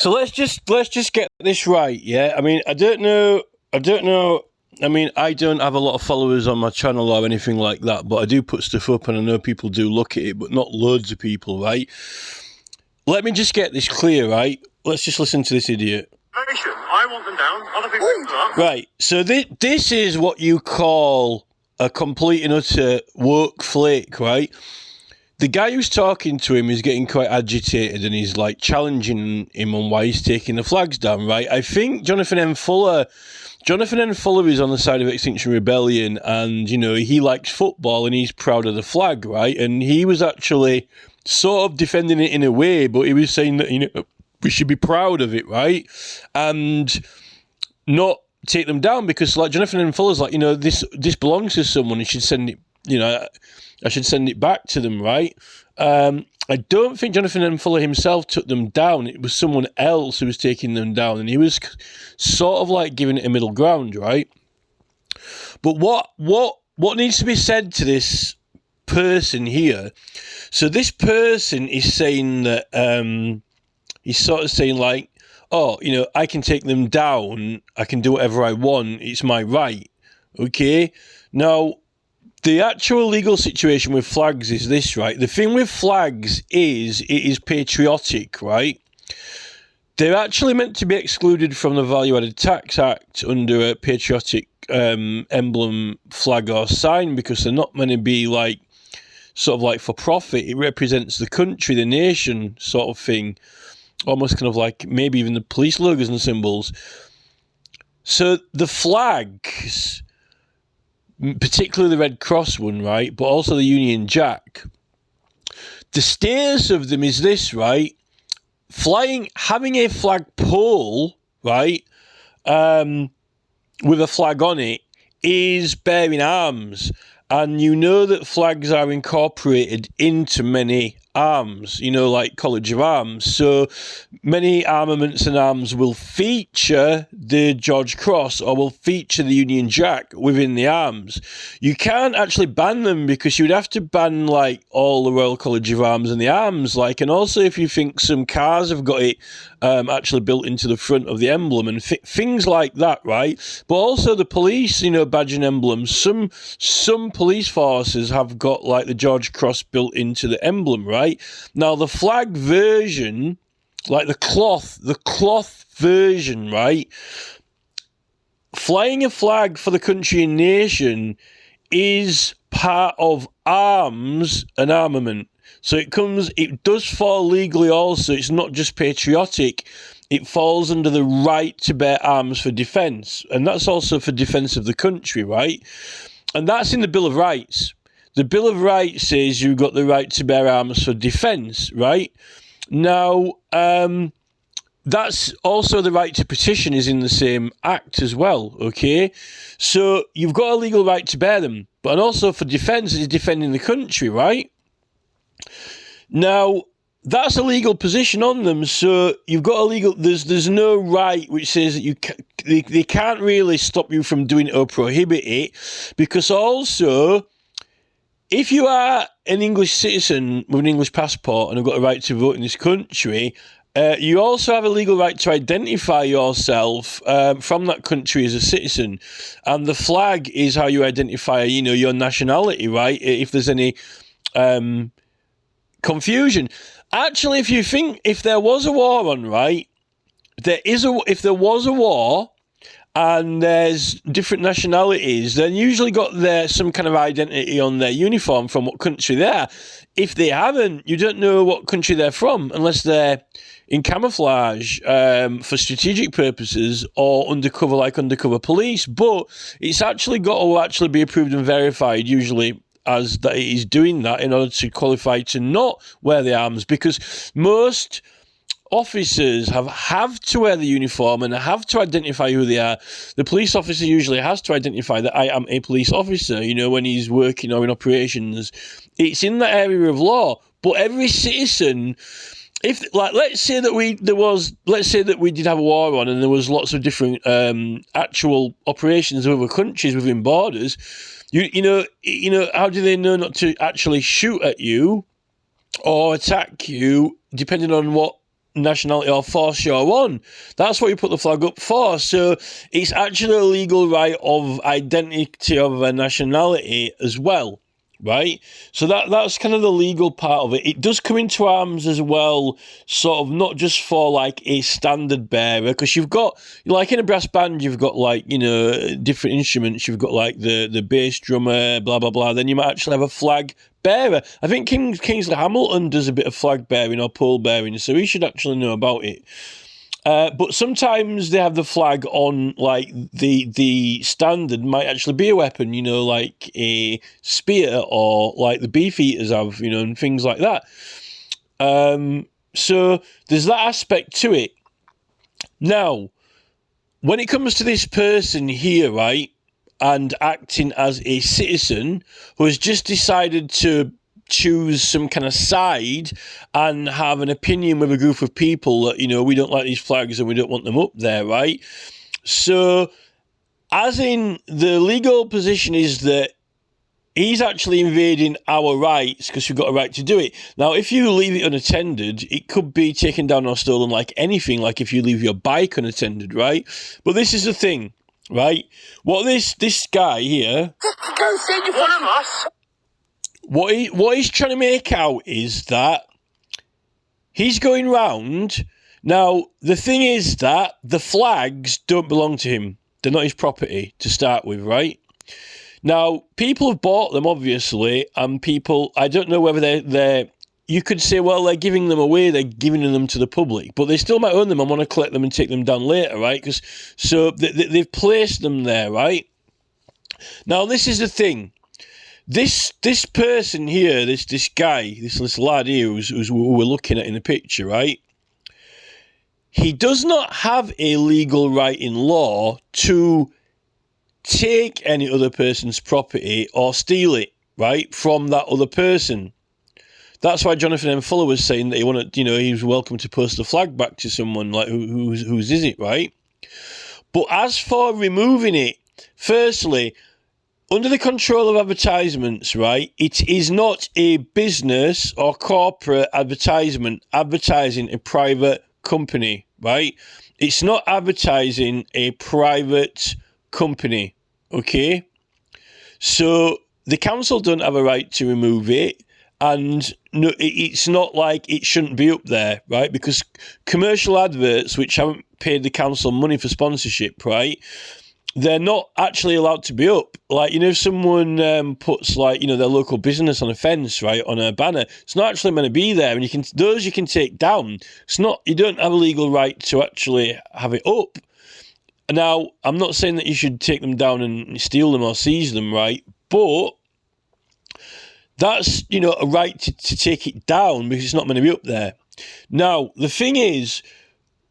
So let's just get this right, yeah? I mean, I don't know. I mean, I don't have a lot of followers on my channel or anything like that, but I do put stuff up and I know people do look at it, but not loads of people, right? Let me just get this clear, right? Let's just listen to this idiot. I want them down. Other people want them up. Right, so this is what you call a complete and utter woke flake, right? The guy who's talking to him is getting quite agitated and he's like challenging him on why he's taking the flags down, right? I think Jonathan N. Fuller is on the side of Extinction Rebellion and, you know, he likes football and he's proud of the flag, right? And he was actually sort of defending it in a way, but he was saying that, you know, we should be proud of it, right? And not take them down because, like, Jonathan N. Fuller's like, you know, this belongs to someone. You should send it, you know, I should send it back to them, right? I don't think Jonathan N. Fuller himself took them down. It was someone else who was taking them down, and he was sort of like giving it a middle ground, right? But what needs to be said to this person here? So this person is saying that he's sort of saying like, oh, you know, I can take them down. I can do whatever I want. It's my right. Okay? Now, the actual legal situation with flags is this, right? The thing with flags is it is patriotic, right? They're actually meant to be excluded from the Value Added Tax Act under a patriotic emblem, flag or sign because they're not meant to be like sort of like for profit. It represents the country, the nation sort of thing. Almost kind of like maybe even the police logos and symbols. So the flags, particularly the Red Cross one, right, but also the Union Jack, the status of them is this, right? Having a flagpole, right, with a flag on it is bearing arms. And you know that flags are incorporated into many arms, you know, like College of Arms. So many armaments and arms will feature the George Cross or will feature the Union Jack within the arms. You can't actually ban them because you would have to ban like all the Royal College of Arms and the arms, like, and also if you think some cars have got it actually built into the front of the emblem and things like that, right? But also the police, you know, badge and emblems. Some police forces have got like the George Cross built into the emblem, right? Now the flag version, like the cloth version, right? Flying a flag for the country and nation is part of arms and armament. So it does fall legally also. It's not just patriotic. It falls under the right to bear arms for defence. And that's also for defence of the country, right? And that's in the Bill of Rights. The Bill of Rights says you've got the right to bear arms for defence, right? Now, that's also the right to petition is in the same act as well, okay? So you've got a legal right to bear them, but also for defence is defending the country, right? Now, that's a legal position on them, so you've got a legal... There's no right which says that they can't really stop you from doing it or prohibit it, because also, if you are an English citizen with an English passport and have got a right to vote in this country, you also have a legal right to identify yourself from that country as a citizen. And the flag is how you identify, you know, your nationality, right? If there's any confusion. Actually, if you think, if there was a war on, right, if there was a war and there's different nationalities, then usually got some kind of identity on their uniform from what country they're. If they haven't, you don't know what country they're from unless they're in camouflage for strategic purposes or undercover, like undercover police. But it's actually got to actually be approved and verified, usually, as that it is doing that in order to qualify to not wear the arms, because most officers have to wear the uniform and have to identify who they are. The police officer usually has to identify that I am a police officer, you know, when he's working or in operations. It's in that area of law. But every citizen, if, like, let's say that we did have a war on and there was lots of different actual operations of other countries within borders, you know, how do they know not to actually shoot at you or attack you, depending on what nationality or force you're on. That's what you put the flag up for. So it's actually a legal right of identity of a nationality as well, right? So that's kind of the legal part of it. It does come into arms as well, sort of not just for like a standard bearer, because you've got, like in a brass band, you've got like, you know, different instruments. You've got like the bass drummer, blah, blah, blah. Then you might actually have a flag bearer. I think Kingsley Hamilton does a bit of flag bearing or pole bearing, so he should actually know about it. But sometimes they have the flag on, like the standard might actually be a weapon, you know, like a spear or like the beefeaters have, you know, and things like that. So there's that aspect to it. Now, when it comes to this person here, right, and acting as a citizen who has just decided to choose some kind of side and have an opinion with a group of people that, you know, we don't like these flags and we don't want them up there, right? So, as in, the legal position is that he's actually invading our rights because we've got a right to do it. Now, if you leave it unattended, it could be taken down or stolen like anything, like if you leave your bike unattended, right? But this is the thing, right? What this guy here... One of us. What he's trying to make out is that he's going round. Now, the thing is that the flags don't belong to him. They're not his property to start with, right? Now, people have bought them, obviously, and people, I don't know whether they're you could say, well, they're giving them away, they're giving them to the public, but they still might own them and want to collect them and take them down later, right? So they've placed them there, right? Now, this is the thing. This person here, this guy, this lad here who we're looking at in the picture, right? He does not have a legal right in law to take any other person's property or steal it, right, from that other person. That's why Jonathan M. Fuller was saying that he wanted, you know, he was welcome to post the flag back to someone like whose is it, right? But as for removing it, firstly, under the control of advertisements, right, it is not a business or corporate advertisement advertising a private company, right? It's not advertising a private company, okay? So the council don't have a right to remove it, and no, it's not like it shouldn't be up there, right? Because commercial adverts, which haven't paid the council money for sponsorship, right, they're not actually allowed to be up. Like, you know, if someone puts, like, you know, their local business on a fence, right, on a banner, it's not actually meant to be there, and you can take down. It's not, you don't have a legal right to actually have it up. Now, I'm not saying that you should take them down and steal them or seize them, right? But that's, you know, a right to take it down because it's not meant to be up there. Now, the thing is,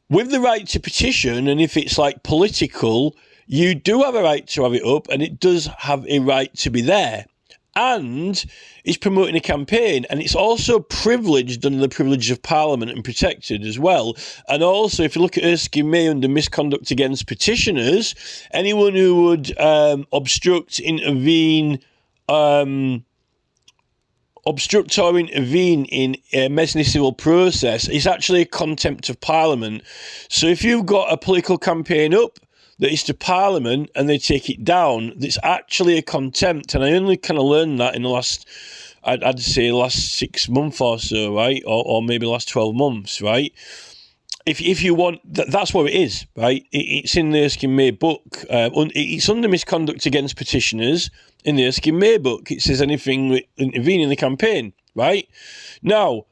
with the right to petition, and if it's like political, you do have a right to have it up, and it does have a right to be there. And it's promoting a campaign, and it's also privileged under the privilege of Parliament and protected as well. And also, if you look at Erskine May under misconduct against petitioners, anyone who would obstruct or intervene in a messy civil process is actually a contempt of Parliament. So if you've got a political campaign up that is to Parliament and they take it down, it's actually a contempt. And I only kind of learned that in the last, I'd say last 6 months or so, right? Or maybe last 12 months, right? If you want, that's what it is, right? It's in the Erskine May book. It's under misconduct against petitioners in the Erskine May book. It says anything intervening in the campaign, right? Now,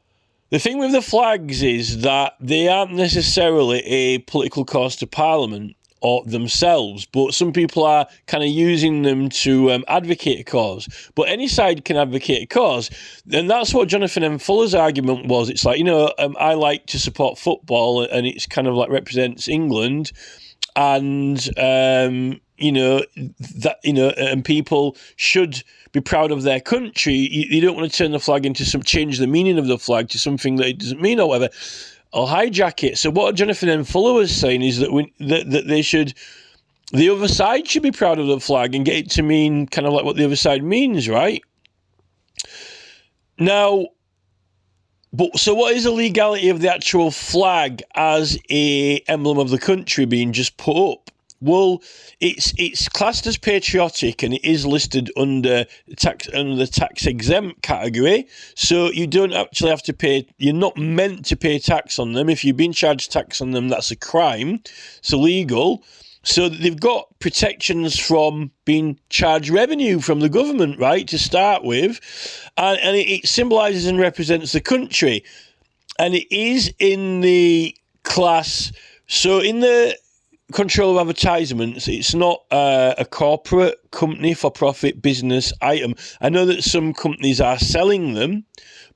the thing with the flags is that they aren't necessarily a political cause to Parliament or themselves, but some people are kind of using them to advocate a cause. But any side can advocate a cause, and that's what Jonathan M. Fuller's argument was. It's like, you know, I like to support football, and it's kind of like represents England, and you know that, you know, and people should be proud of their country. You don't want to turn the flag into change the meaning of the flag to something that it doesn't mean, or whatever, or hijack it. So what Jonathan M. Fuller was saying is that that they should, the other side should be proud of the flag and get it to mean kind of like what the other side means, right? Now, But so what is the legality of the actual flag as a emblem of the country being just put up? Well, it's classed as patriotic and it is listed under the tax exempt category. So you don't actually have to pay. You're not meant to pay tax on them. If you've been charged tax on them, that's a crime. It's illegal. So they've got protections from being charged revenue from the government, right, to start with. And it symbolises and represents the country. And it is in the class, so in the control of advertisements, it's not a corporate company for profit business item. I know that some companies are selling them,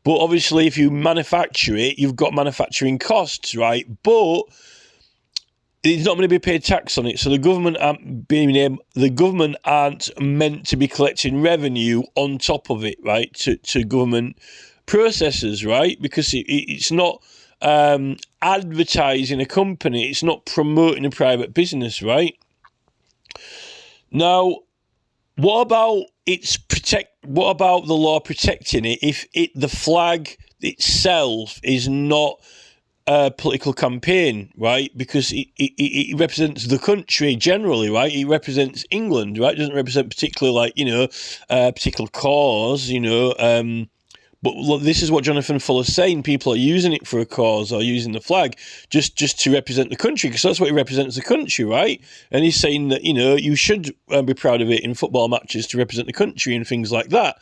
but obviously if you manufacture it, you've got manufacturing costs, right? But it's not going to be paid tax on it, so the government aren't meant to be collecting revenue on top of it, right? To government processes, right? Because it's not advertising a company, it's not promoting a private business, right? Now, what about What about the law protecting it if the flag itself is not a political campaign, right? Because it represents the country generally, right? It represents England, right? It doesn't represent particularly a particular cause, But look, this is what Jonathan Fuller's saying. People are using it for a cause or using the flag just to represent the country, because that's what it represents, the country, right? And he's saying that, you should be proud of it in football matches to represent the country and things like that.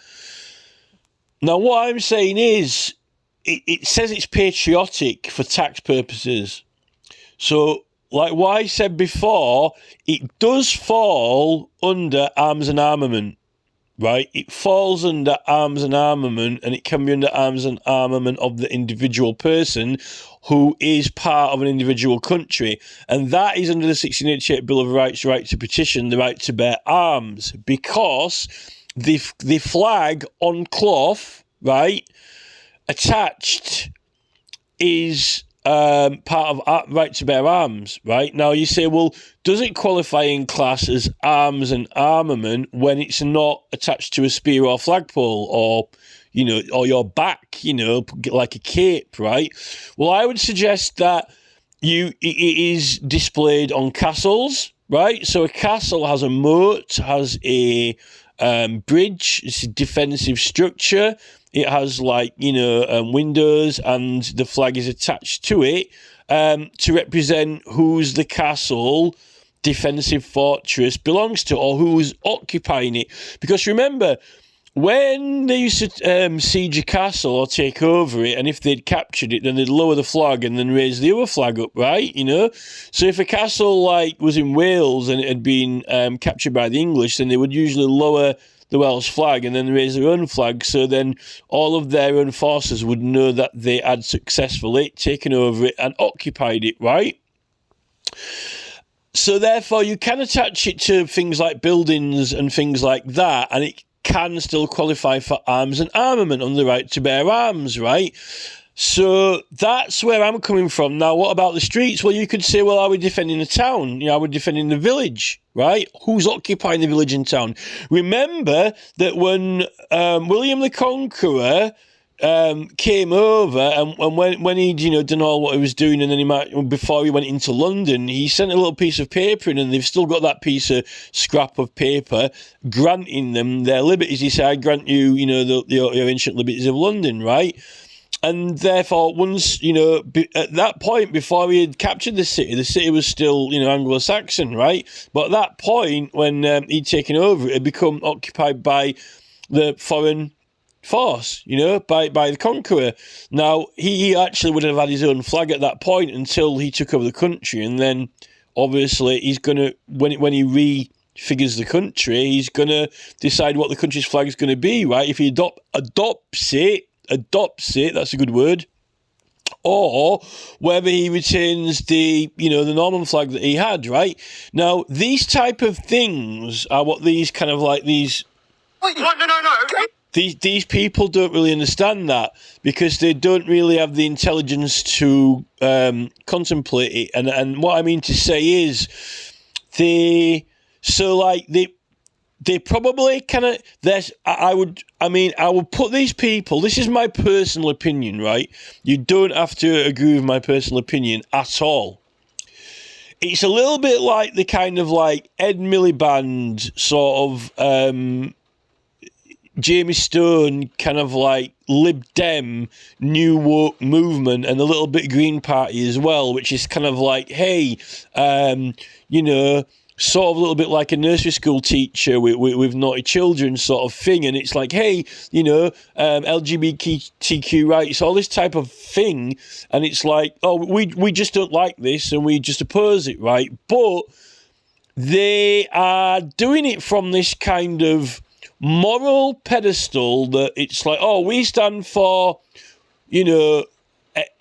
Now, what I'm saying is, it says it's patriotic for tax purposes. So, like what I said before, it does fall under arms and armament, right? It falls under arms and armament, and it can be under arms and armament of the individual person who is part of an individual country. And that is under the 1688 Bill of Rights, right to petition, the right to bear arms, because the flag on cloth, right, attached is part of right to bear arms, right? Now you say, well, does it qualify in class as arms and armament when it's not attached to a spear or flagpole or, or your back, like a cape, right? Well, I would suggest that it is displayed on castles, right? So a castle has a moat, has a bridge, it's a defensive structure. It has windows, and the flag is attached to it to represent who's the castle defensive fortress belongs to, or who's occupying it. Because remember, when they used to siege a castle or take over it, and if they'd captured it, then they'd lower the flag and then raise the other flag up, right? So if a castle was in Wales and it had been captured by the English, then they would usually lower the Welsh flag and then raise their own flag, so then all of their own forces would know that they had successfully taken over it and occupied it, right? So therefore you can attach it to things like buildings and things like that, and it can still qualify for arms and armament on the right to bear arms, right? So that's where I'm coming from. Now, what about the streets? Well, you could say, well, are we defending the town? Are we defending the village, right? Who's occupying the village and town? Remember that when William the Conqueror came over, and when he'd done all what he was doing, and then before he went into London, he sent a little piece of paper in, and they've still got that piece of scrap of paper granting them their liberties. He said, I grant you, your ancient liberties of London, right? And therefore, once, at that point, before he had captured the city was still, Anglo-Saxon, right? But at that point, when he'd taken over, it had become occupied by the foreign force, by the conqueror. Now, he actually would have had his own flag at that point until he took over the country. And then, obviously, he's going to, when he refigures the country, he's going to decide what the country's flag is going to be, right? If he adopts it, that's a good word, or whether he retains the Norman flag that he had, right? Now, these type of things are what these kind of these... What? No. These people don't really understand that, because they don't really have the intelligence to contemplate it. And what I mean to say is, they probably kind of, I would put these people, this is my personal opinion, right? You don't have to agree with my personal opinion at all. It's a little bit like the kind of like Ed Miliband sort of, Jamie Stone kind of like Lib Dem New Woke movement, and a little bit Green Party as well, which is kind of like, hey, sort of a little bit like a nursery school teacher with naughty children sort of thing. And it's like, hey, LGBTQ rights, all this type of thing. And it's like, oh, we just don't like this and we just oppose it, right? But they are doing it from this kind of moral pedestal that it's like, oh, we stand for,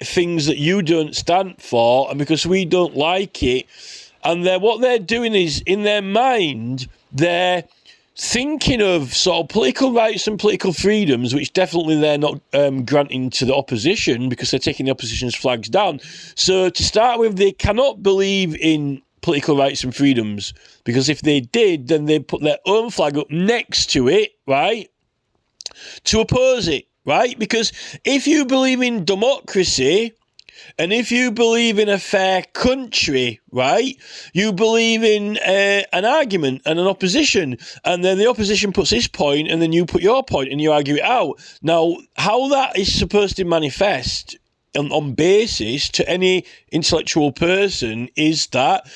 things that you don't stand for, and because we don't like it. And what they're doing is, in their mind, they're thinking of sort of political rights and political freedoms, which definitely they're not granting to the opposition because they're taking the opposition's flags down. So to start with, they cannot believe in political rights and freedoms, because if they did, then they'd put their own flag up next to it, right, to oppose it, right? Because if you believe in democracy, and if you believe in a fair country, right, you believe in an argument and an opposition, and then the opposition puts his point, and then you put your point, and you argue it out. Now, how that is supposed to manifest on basis to any intellectual person is that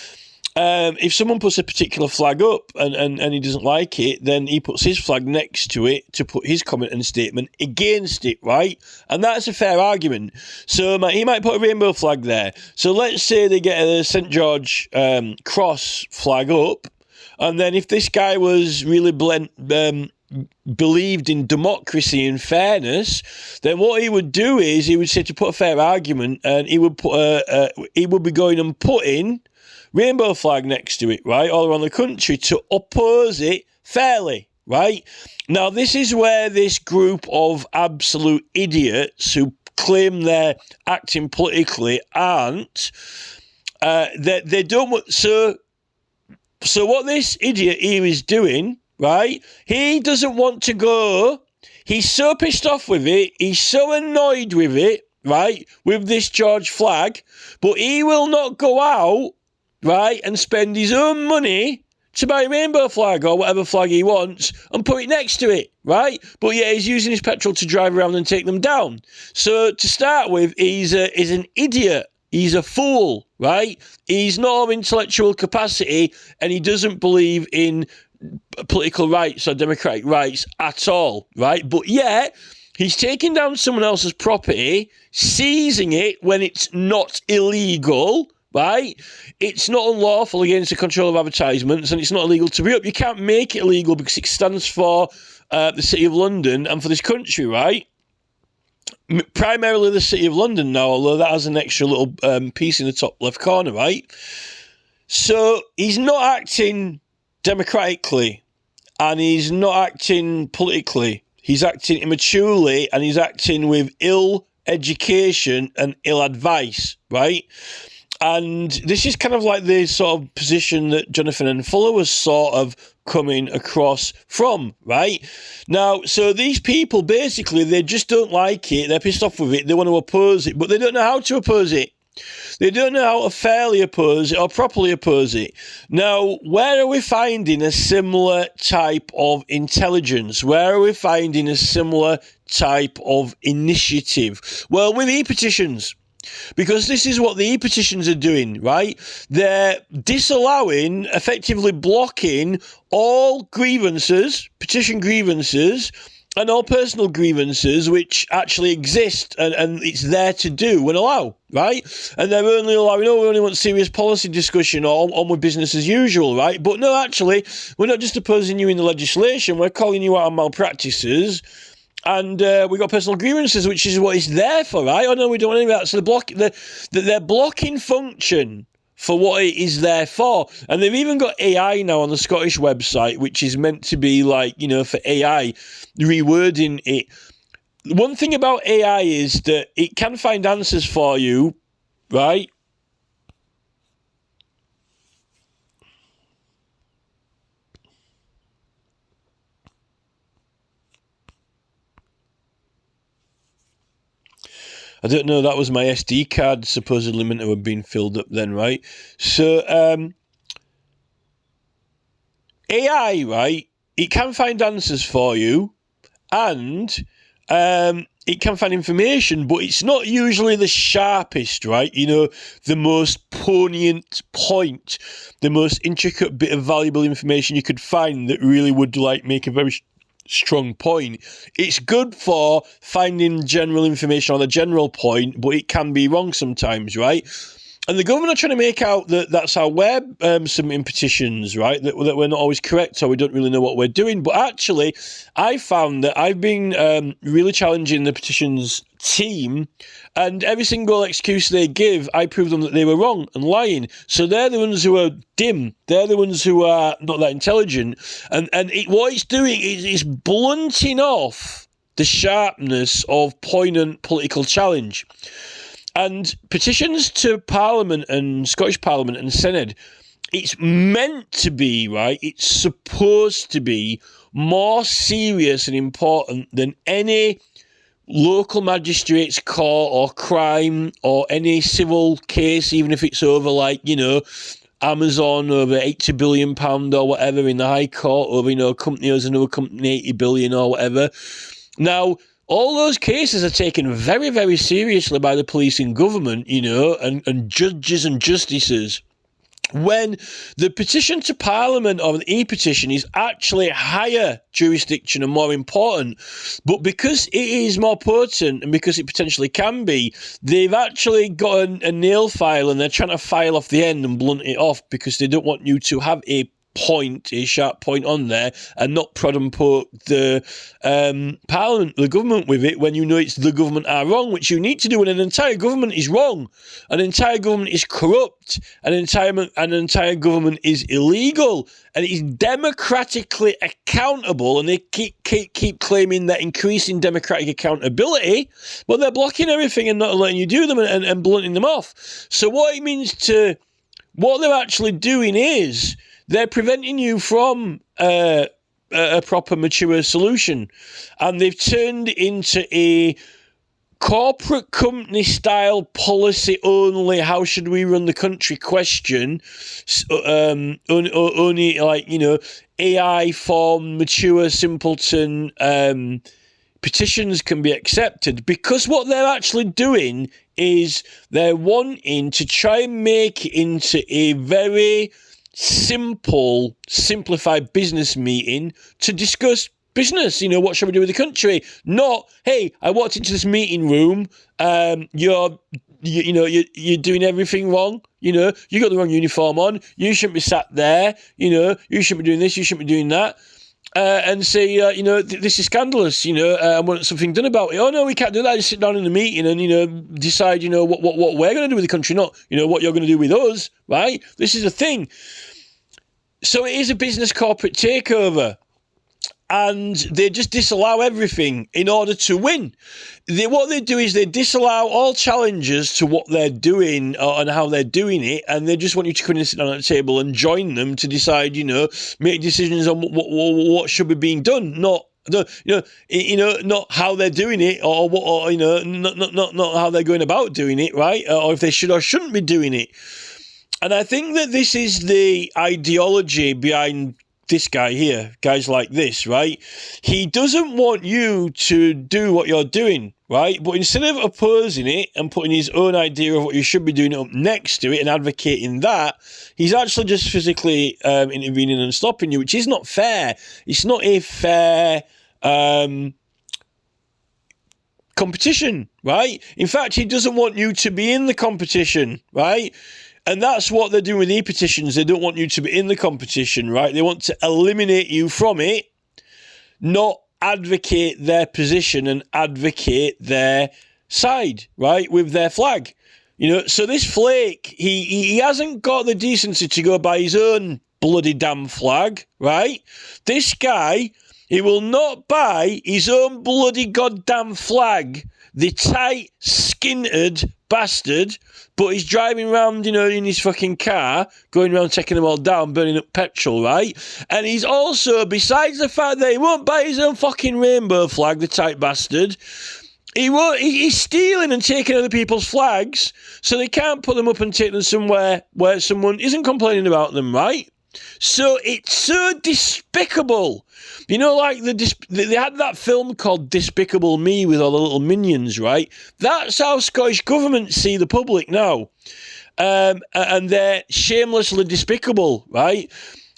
if someone puts a particular flag up and he doesn't like it, then he puts his flag next to it to put his comment and statement against it, right? And that's a fair argument. So he might put a rainbow flag there. So let's say they get a St. George cross flag up, and then if this guy was really believed in democracy and fairness, then what he would do is he would say, to put a fair argument, and he would be going and putting rainbow flag next to it, right, all around the country to oppose it fairly, right? Now, this is where this group of absolute idiots who claim they're acting politically aren't. They don't. So what this idiot here is doing, right? He doesn't want to go. He's so pissed off with it. He's so annoyed with it, right, with this George flag, but he will not go out, right, and spend his own money to buy a rainbow flag or whatever flag he wants and put it next to it, right? But yeah, he's using his petrol to drive around and take them down. So to start with, he's an idiot. He's a fool, right? He's not of intellectual capacity, and he doesn't believe in political rights or democratic rights at all, right? But yet, he's taking down someone else's property, seizing it when it's not illegal, right? It's not unlawful against the control of advertisements, and it's not illegal to re-up. You can't make it illegal because it stands for the City of London and for this country, right? Primarily the City of London now, although that has an extra little piece in the top left corner, right? So he's not acting democratically, and he's not acting politically. He's acting immaturely, and he's acting with ill education and ill advice, right? And this is kind of like the sort of position that Jonathan N. Fuller was sort of coming across from, right? Now, so these people, basically, they just don't like it. They're pissed off with it. They want to oppose it, but they don't know how to oppose it. They don't know how to fairly oppose it or properly oppose it. Now, where are we finding a similar type of intelligence? Where are we finding a similar type of initiative? Well, with e-petitions. Because this is what the e-petitions are doing, right? They're disallowing, effectively blocking all grievances, petition grievances, and all personal grievances which actually exist and it's there to do and allow, right? And they're only allowing, we only want serious policy discussion or on with business as usual, right? But no, actually, we're not just opposing you in the legislation, we're calling you out on malpractices. And we got personal grievances, which is what it's there for, right? Oh no, we don't want any of that. So they're blocking function for what it is there for. And they've even got AI now on the Scottish website, which is meant to be like, for AI, rewording it. One thing about AI is that it can find answers for you, right? I don't know, that was my SD card supposedly meant to have been filled up then, right? So, AI, right, it can find answers for you, and it can find information, but it's not usually the sharpest, right? You know, the most poignant point, the most intricate bit of valuable information you could find that really would, like, make a very strong point. It's good for finding general information on a general point, but it can be wrong sometimes, right? And the government are trying to make out that that's how we're submitting petitions, right? That we're not always correct, or we don't really know what we're doing. But actually, I found that I've been really challenging the petitions team, and every single excuse they give, I prove them that they were wrong and lying. So they're the ones who are dim. They're the ones who are not that intelligent. And what it's doing is blunting off the sharpness of poignant political challenge. And petitions to Parliament and Scottish Parliament and Senate, it's meant to be, right? It's supposed to be more serious and important than any local magistrate's court or crime or any civil case, even if it's over, like, you know, Amazon over £80 billion or whatever in the High Court, over, you know, a company owes another company 80 billion or whatever. Now, all those cases are taken very, very seriously by the police and government, you know, and judges and justices. When the petition to Parliament or the e-petition is actually higher jurisdiction and more important, but because it is more potent and because it potentially can be, they've actually got a nail file and they're trying to file off the end and blunt it off because they don't want you to have a sharp point on there and not prod and poke the Parliament, the government with it when you know it's the government are wrong, which you need to do when an entire government is wrong, an entire government is corrupt, an entire government is illegal, and it is democratically accountable, and they keep claiming that increasing democratic accountability, but they're blocking everything and not letting you do them and blunting them off. So what they're actually doing is they're preventing you from a proper, mature solution. And they've turned into a corporate company style policy only, how should we run the country question. Only, like, you know, AI form, mature, simpleton petitions can be accepted, because what they're actually doing is they're wanting to try and make it into a very simplified business meeting to discuss business. You know, what should we do with the country? Not, hey, I walked into this meeting room. You're doing everything wrong. You know, you got the wrong uniform on. You shouldn't be sat there. You know, you shouldn't be doing this. You shouldn't be doing that. And say, this is scandalous, I want something done about it. Oh, no, we can't do that. Just sit down in the meeting and, decide, what we're going to do with the country, not, what you're going to do with us, right? This is a thing. So it is a business corporate takeover. And they just disallow everything in order to win. What they do is they disallow all challenges to what they're doing and how they're doing it, and they just want you to come in and sit down at the table and join them to decide, make decisions on what should be being done, not how they're doing it, or not how they're going about doing it, right? Or if they should or shouldn't be doing it. And I think that this is the ideology behind this guy here, guys like this, right? He doesn't want you to do what you're doing, right? But instead of opposing it and putting his own idea of what you should be doing up next to it and advocating that, he's actually just physically intervening and stopping you, which is not fair. It's not a fair competition, right? In fact, he doesn't want you to be in the competition, right? And that's what they're doing with e-petitions. They don't want you to be in the competition, right? They want to eliminate you from it, not advocate their position and advocate their side, right, with their flag. So this flake, he hasn't got the decency to go buy his own bloody damn flag, right? This guy, he will not buy his own bloody goddamn flag, the tight, skinhead bastard, but he's driving around, in his fucking car, going around taking them all down, burning up petrol, right? And he's also, besides the fact that he won't buy his own fucking rainbow flag, the tight bastard, He's stealing and taking other people's flags, so they can't put them up and take them somewhere where someone isn't complaining about them, right? So it's so despicable. You know, like they had that film called Despicable Me with all the little minions, right? That's how Scottish government see the public now. And they're shamelessly despicable, right?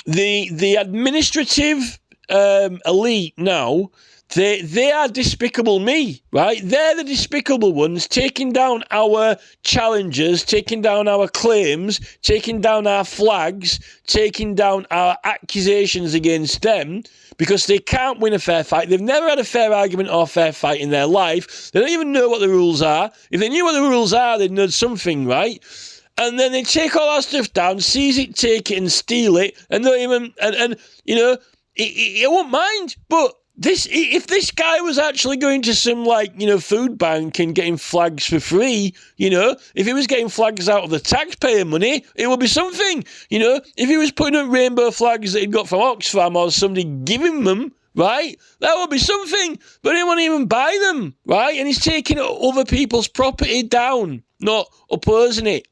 The administrative elite now, they are Despicable Me, right? They're the despicable ones, taking down our challenges, taking down our claims, taking down our flags, taking down our accusations against them, because they can't win a fair fight. They've never had a fair argument or fair fight in their life. They don't even know what the rules are. If they knew what the rules are, they'd know something, right? And then they take all our stuff down, seize it, take it, and steal it, and don't even, and you know, I won't mind, but if this guy was actually going to some, like, you know, food bank and getting flags for free, you know, if he was getting flags out of the taxpayer money, it would be something, you know. If he was putting up rainbow flags that he'd got from Oxfam or somebody giving them, right, that would be something, but he won't even buy them, right, and he's taking other people's property down, not opposing it.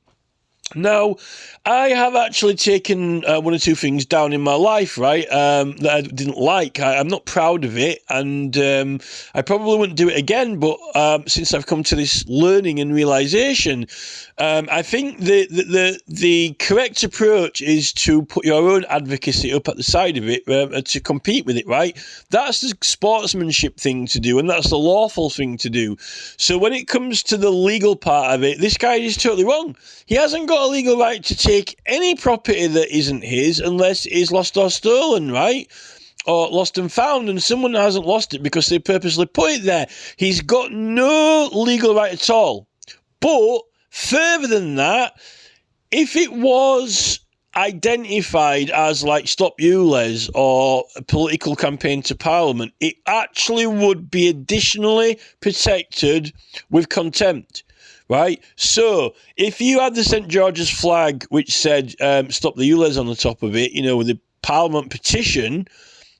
Now, I have actually taken one or two things down in my life, right, that I didn't like. I'm not proud of it, and I probably wouldn't do it again, but since I've come to this learning and realisation, I think the correct approach is to put your own advocacy up at the side of it to compete with it, right? That's the sportsmanship thing to do, and that's the lawful thing to do. So when it comes to the legal part of it, this guy is totally wrong. He hasn't got a legal right to take any property that isn't his unless it's lost or stolen, right? Or lost and found, and someone hasn't lost it because they purposely put it there. He's got no legal right at all. But further than that, if it was identified as like Stop ULEZ or a political campaign to Parliament, it actually would be additionally protected with contempt. Right, so if you had the St George's flag which said "Stop the ULEZ" on the top of it, you know, with the Parliament petition,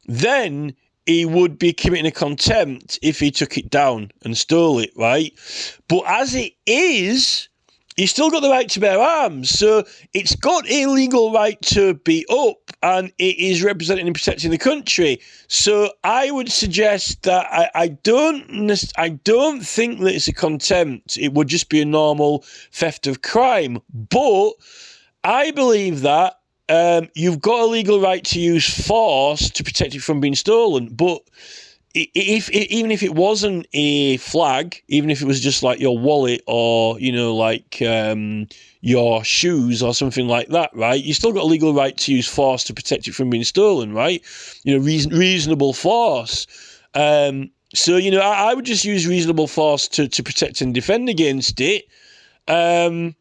then he would be committing a contempt if he took it down and stole it, right? But as it is, he's still got the right to bear arms, so it's got a legal right to be up, and it is representing and protecting the country. So I would suggest that I don't think that it's a contempt. It would just be a normal theft of crime. But I believe that you've got a legal right to use force to protect it from being stolen. But even if it wasn't a flag, even if it was just like your wallet or, you know, like your shoes or something like that, right? You still got a legal right to use force to protect it from being stolen, right? You know, reasonable force. So, you know, I would just use reasonable force to protect and defend against it, and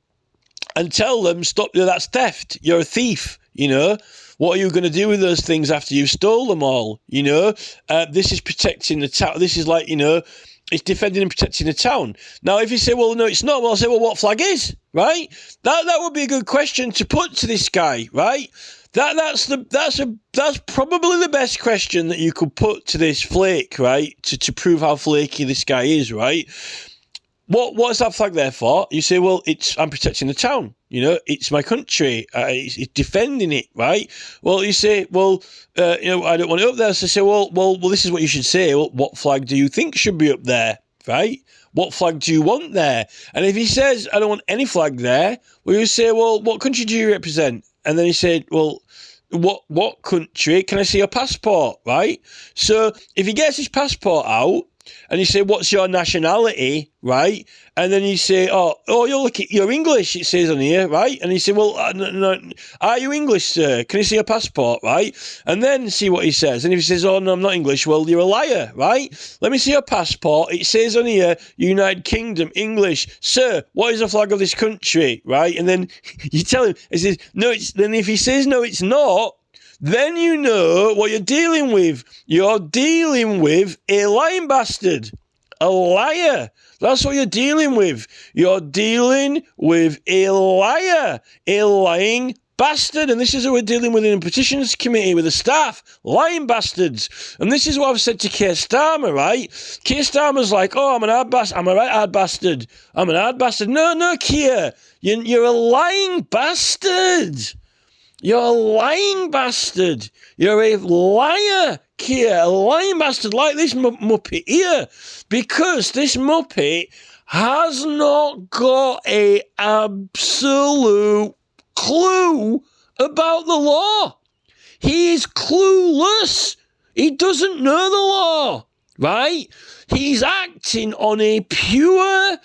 tell them, stop, that's theft. You're a thief, you know. What are you going to do with those things after you've stole them all? You know, this is protecting the town. This is like, you know, it's defending and protecting the town. Now, if you say, well, no, it's not, well, I'll say, well, what flag is, right? That would be a good question to put to this guy, right? That's probably the best question that you could put to this flake, right? To prove how flaky this guy is, right? What's that flag there for? You say, well, I'm protecting the town. You know, it's my country. It's defending it, right? Well, you say, well, you know, I don't want it up there. So I say, well, this is what you should say. Well, what flag do you think should be up there, right? What flag do you want there? And if he says, I don't want any flag there, well, you say, well, what country do you represent? And then he said, well, what country? Can I see your passport, right? So if he gets his passport out, and you say, what's your nationality, right? And then you say, you're English, it says on here, right? And you say, well, no, are you English, sir? Can you see your passport, right? And then see what he says. And if he says, oh, no, I'm not English, well, you're a liar, right? Let me see your passport. It says on here, United Kingdom, English. Sir, what is the flag of this country, right? And then you tell him, he says, no, then if he says, no, it's not, then you know what you're dealing with. You're dealing with a lying bastard. A liar. That's what you're dealing with. You're dealing with a liar. A lying bastard, and this is who we're dealing with in the petitions committee with the staff, lying bastards. And this is what I've said to Keir Starmer, right? Keir Starmer's like, oh, I'm an hard bastard. I'm a right hard bastard. I'm an hard bastard. No, Keir, you're a lying bastard. You're a lying bastard. You're a liar, Keir, a lying bastard like this muppet here, because this muppet has not got a absolute clue about the law. He is clueless. He doesn't know the law, right? He's acting on a pure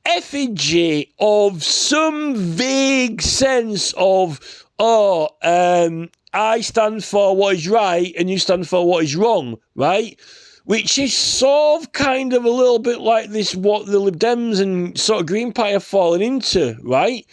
effigy of some vague sense of, I stand for what is right and you stand for what is wrong, right? Which is sort of kind of a little bit like this, what the Lib Dems and sort of Green Party have fallen into, right?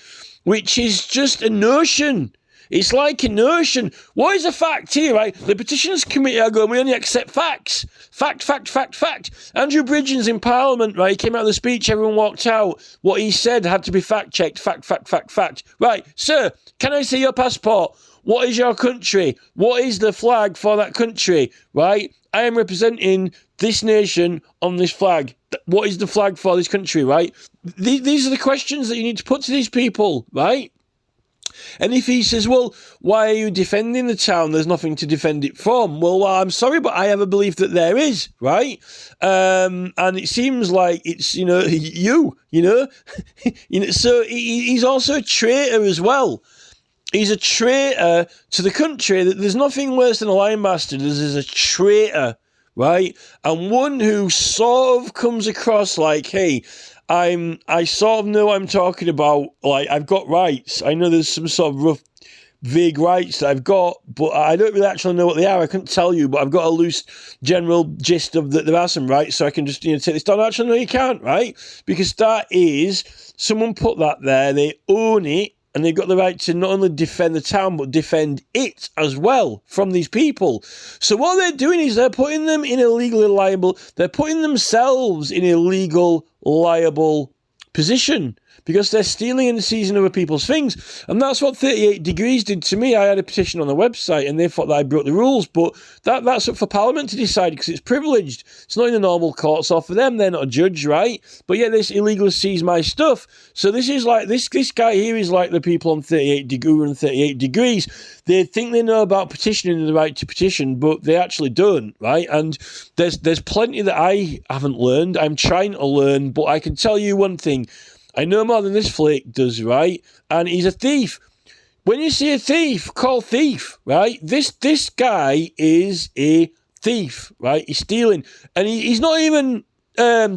Which is just a notion. It's like a notion. What is a fact here, right? The petitions committee are going, we only accept facts. Fact. Andrew Bridgens in Parliament, right, he came out of the speech, everyone walked out. What he said had to be fact-checked. Fact. Right, sir, can I see your passport? What is your country? What is the flag for that country, right? I am representing this nation on this flag. What is the flag for this country, right? These are the questions that you need to put to these people, right? And if he says, well, why are you defending the town? There's nothing to defend it from. Well, I'm sorry, but I have a belief that there is, right? And it seems like it's, you know. So he's also a traitor as well. He's a traitor to the country. There's nothing worse than a lying bastard as a traitor, right? And one who sort of comes across like, hey, I sort of know what I'm talking about. Like, I've got rights. I know there's some sort of rough, vague rights that I've got, but I don't really actually know what they are. I couldn't tell you, but I've got a loose general gist of that there are some rights, so I can just, take this down. Actually, no, you can't, right? Because that is, someone put that there, they own it, and they've got the right to not only defend the town, but defend it as well from these people. So what they're doing is they're putting them in a legally liable, they're putting themselves in a legal liable position because they're stealing and seizing other people's things. And that's what 38 Degrees did to me. I had a petition on the website and they thought that I broke the rules, but that's up for Parliament to decide because it's privileged. It's not in the normal courts, or for them, they're not a judge, right? But yeah, this illegally seized my stuff. So this is like, this guy here is like the people on 38 Degrees. They think they know about petitioning and the right to petition, but they actually don't, right? And there's plenty that I haven't learned. I'm trying to learn, but I can tell you one thing. I know more than this flake does, right? And he's a thief. When you see a thief, call thief, right? This guy is a thief, right? He's stealing. And he's not even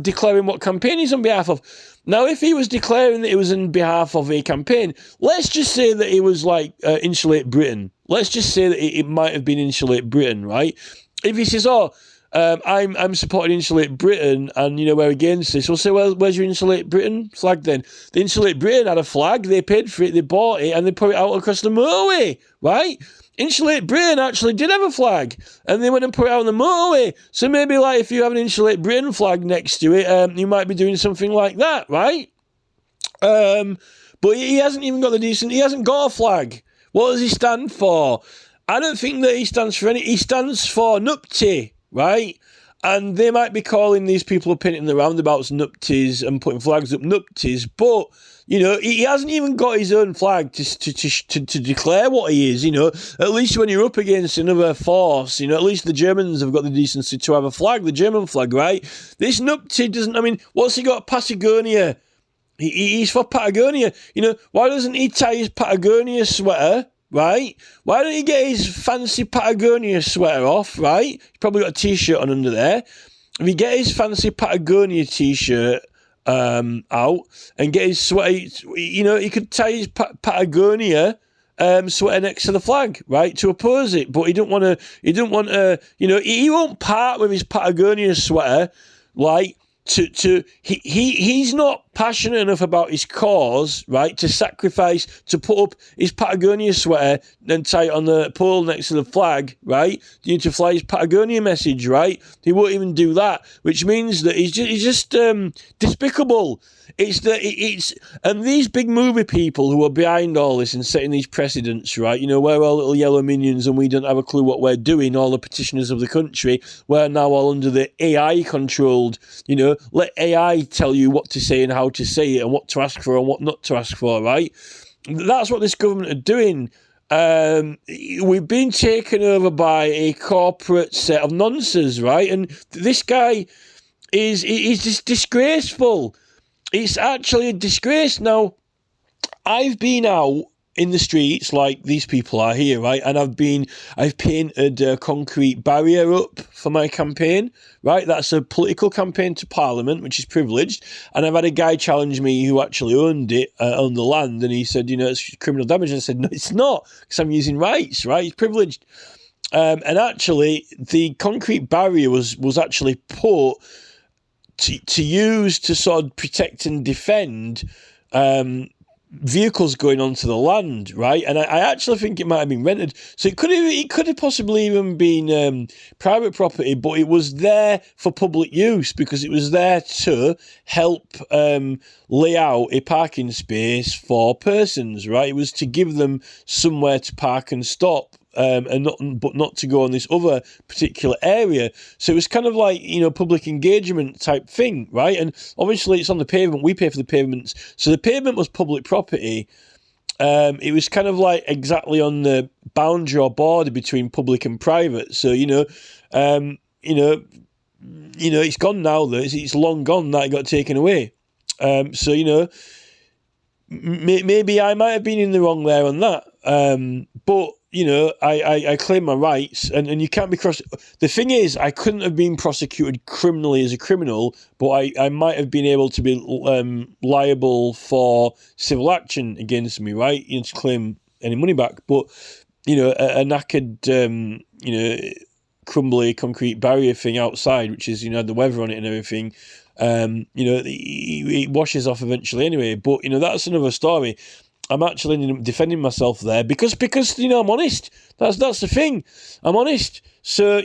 declaring what campaign he's on behalf of. Now, if he was declaring that it was on behalf of a campaign, let's just say that it was like Insulate Britain. Let's just say that it might have been Insulate Britain, right? If he says, I'm supporting Insulate Britain and, we're against this. We'll say, well, where's your Insulate Britain flag then? The Insulate Britain had a flag, they paid for it, they bought it, and they put it out across the motorway, right? Insulate Britain actually did have a flag, and they went and put it out on the motorway. So maybe, like, if you have an Insulate Britain flag next to it, you might be doing something like that, right? But he hasn't even got he hasn't got a flag. What does he stand for? I don't think that he stands for he stands for nupty, right? And they might be calling these people up in the roundabouts nupties and putting flags up nupties, but he hasn't even got his own flag to declare what he is. At least when you're up against another force, at least the Germans have got the decency to have a flag, the German flag, right? This nupty doesn't. I mean, what's he got? Patagonia. He's for Patagonia. Why doesn't he tie his Patagonia sweater? Right? Why don't he get his fancy Patagonia sweater off, right? He's probably got a t-shirt on under there. If he get his fancy Patagonia t-shirt out and get his sweater, he could tie his Patagonia sweater next to the flag, right, to oppose it. But he don't want to, he won't part with his Patagonia sweater, like, He's not passionate enough about his cause, right, to sacrifice, to put up his Patagonia sweater and tie it on the pole next to the flag, right, to fly his Patagonia message, right? He won't even do that, which means that he's just despicable. And these big movie people who are behind all this and setting these precedents, right? We're all little yellow minions and we don't have a clue what we're doing. All the petitioners of the country, we're now all under the AI controlled. Let AI tell you what to say and how to say it and what to ask for and what not to ask for, right? That's what this government are doing. We've been taken over by a corporate set of nonsense, right? And this guy is just disgraceful. It's actually a disgrace. Now, I've been out in the streets like these people are here, right? And I've painted a concrete barrier up for my campaign, right? That's a political campaign to Parliament, which is privileged. And I've had a guy challenge me who actually owned it, owned the land, and he said, it's criminal damage. And I said, no, it's not, because I'm using rights, right? It's privileged. And actually, the concrete barrier was actually put to use to sort of protect and defend vehicles going onto the land, right? And I actually think it might have been rented, so it could have possibly even been private property, but it was there for public use because it was there to help lay out a parking space for persons, right? It was to give them somewhere to park and stop. But not to go on this other particular area. So it was kind of like, public engagement type thing, right? And obviously it's on the pavement. We pay for the pavements. So the pavement was public property. It was kind of like exactly on the boundary or border between public and private. So, it's gone now, though. It's long gone that it got taken away. So, maybe I might have been in the wrong there on that. But I claim my rights, and you can't be The thing is, I couldn't have been prosecuted criminally as a criminal, but I might have been able to be liable for civil action against me, right? To claim any money back. But a knackered, crumbly concrete barrier thing outside, which is the weather on it and everything. It washes off eventually anyway. But that's another story. I'm actually defending myself there because I'm honest. That's the thing. I'm honest. So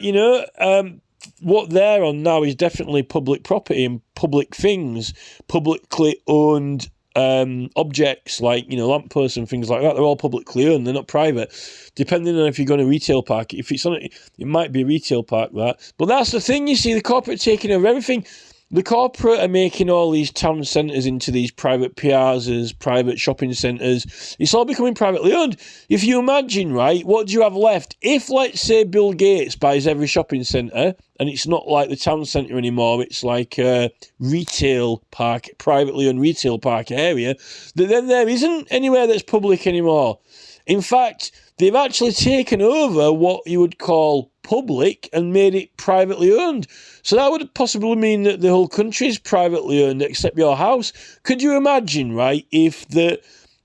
what they're on now is definitely public property and public things, publicly owned objects like lampposts and things like that. They're all publicly owned. They're not private. Depending on if you're going to retail park, if it's on it might be a retail park that. But that's the thing. You see, the corporate taking over everything. The corporate are making all these town centres into these private piazzas, private shopping centres. It's all becoming privately owned. If you imagine, right, what do you have left? If, let's say, Bill Gates buys every shopping centre, and it's not like the town centre anymore, it's like a retail park, privately owned retail park area, then there isn't anywhere that's public anymore. In fact, they've actually taken over what you would call public and made it privately owned. So that would possibly mean that the whole country is privately owned except your house. Could you imagine, right, if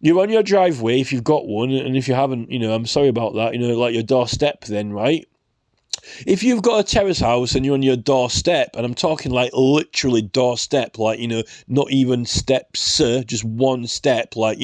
you're on your driveway, if you've got one, and if you haven't, I'm sorry about that, like your doorstep then, right? If you've got a terrace house and you're on your doorstep, and I'm talking like literally doorstep, like, not even steps, just one step, like,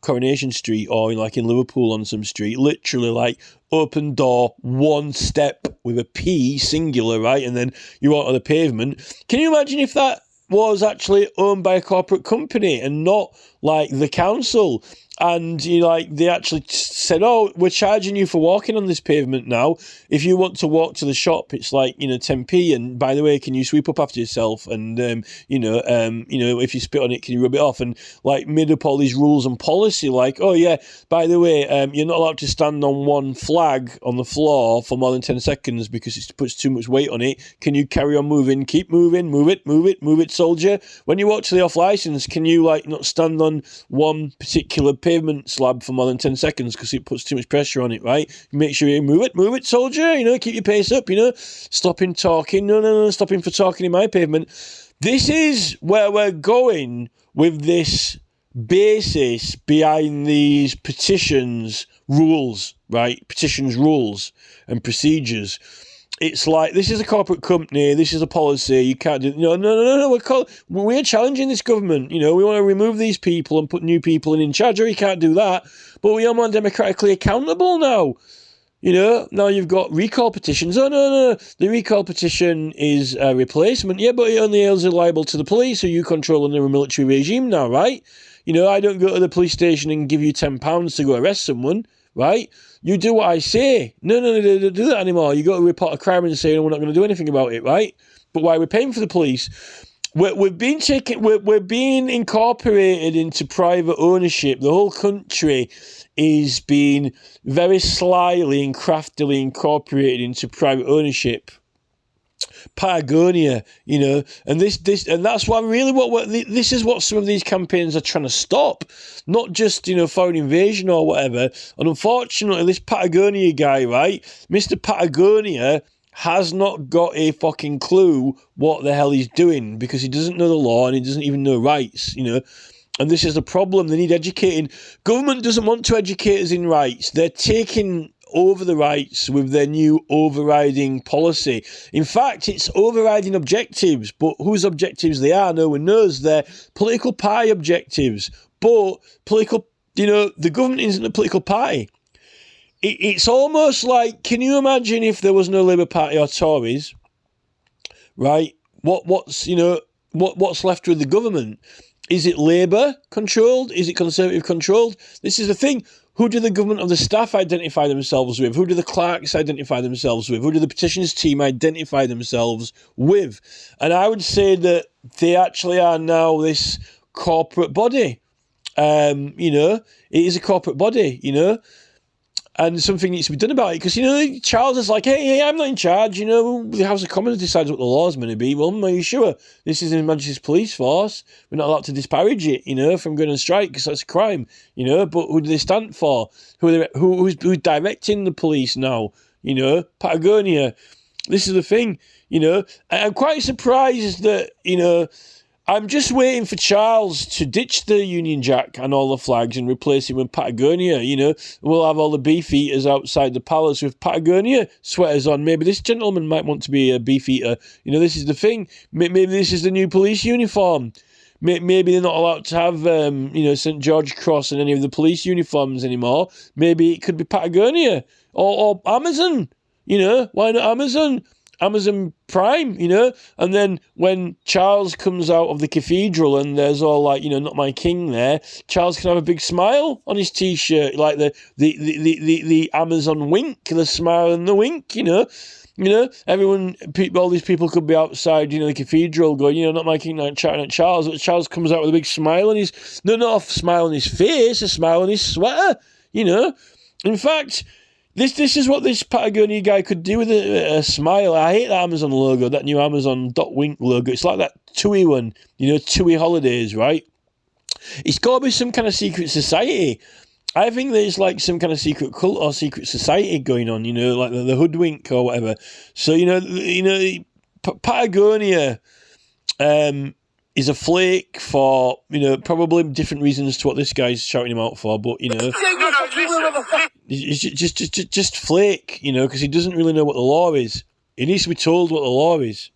Coronation Street or like in Liverpool on some street, literally like open door, one step with a P, singular, right? And then you're out on the pavement. Can you imagine if that was actually owned by a corporate company and not like the council? And they actually said, "Oh, we're charging you for walking on this pavement now. If you want to walk to the shop, it's like 10p. And by the way, can you sweep up after yourself? And if you spit on it, can you rub it off?" And like made up all these rules and policy, like, "Oh yeah, by the way, you're not allowed to stand on one flag on the floor for more than 10 seconds because it puts too much weight on it. Can you carry on moving? Keep moving, move it, soldier. When you walk to the off license, can you not stand on one particular pavement slab for more than 10 seconds because it puts too much pressure on it, right? Make sure you move it, soldier, keep your pace up, stopping talking, no, stopping for talking in my pavement." This is where we're going with this basis behind these petitions rules, right? Petitions rules and procedures. it's like, this is a corporate company, this is a policy, you can't do, no, we're challenging this government, we want to remove these people and put new people in charge, or you can't do that, but we are more democratically accountable now. Now you've got recall petitions. Oh, no, the recall petition is a replacement. Yeah, but it only is liable to the police, who you control under a military regime now, right? I don't go to the police station and give you £10 to go arrest someone, right? You do what I say. No, don't do that anymore. You go to report a crime and say, no, we're not going to do anything about it, right? But why are we paying for the police? We're being incorporated into private ownership. The whole country is being very slyly and craftily incorporated into private ownership. Patagonia, and that's what this is what some of these campaigns are trying to stop, not just foreign invasion or whatever. And unfortunately, this Patagonia guy, right, Mr. Patagonia, has not got a fucking clue what the hell he's doing, because he doesn't know the law and he doesn't even know rights, And this is the problem. They need educating. Government doesn't want to educate us in rights. They're taking over the rights with their new overriding policy. In fact, it's overriding objectives, but whose objectives they are, no one knows. They're political party objectives. But the government isn't a political party. It's almost like, can you imagine if there was no Labour Party or Tories, right? What's left with the government? Is it Labour controlled? Is it Conservative controlled? This is the thing. Who do the government of the staff identify themselves with? Who do the clerks identify themselves with? Who do the petitions team identify themselves with? And I would say that they actually are now this corporate body. It is a corporate body, and something needs to be done about it, because Charles is like, hey, I'm not in charge. The House of Commons decides what the law's going to be. Well, are you sure? This is His Majesty's police force. We're not allowed to disparage it, from going on strike, because that's a crime. But who do they stand for? Who's directing the police now? Patagonia. This is the thing. I'm quite surprised that I'm just waiting for Charles to ditch the Union Jack and all the flags and replace it with Patagonia, We'll have all the beef-eaters outside the palace with Patagonia sweaters on. Maybe this gentleman might want to be a beef-eater. This is the thing. Maybe this is the new police uniform. Maybe they're not allowed to have, St. George Cross and any of the police uniforms anymore. Maybe it could be Patagonia or Amazon. Why not Amazon? Amazon Prime, and then when Charles comes out of the cathedral and there's all like, not my king there, Charles can have a big smile on his t-shirt, like the Amazon wink, the smile and the wink, everyone, all these people could be outside, the cathedral going, not my king, not Charles, but Charles comes out with a big smile on his, not a smile on his face, a smile on his sweater, in fact, This is what this Patagonia guy could do with a smile. I hate that Amazon logo, that new Amazon.wink logo. It's like that TUI one, TUI Holidays, right? It's got to be some kind of secret society. I think there's like some kind of secret cult or secret society going on, like the hoodwink or whatever. So, Patagonia is a flake for, probably different reasons to what this guy's shouting him out for, but, It's just flake, because he doesn't really know what the law is. He needs to be told what the law is.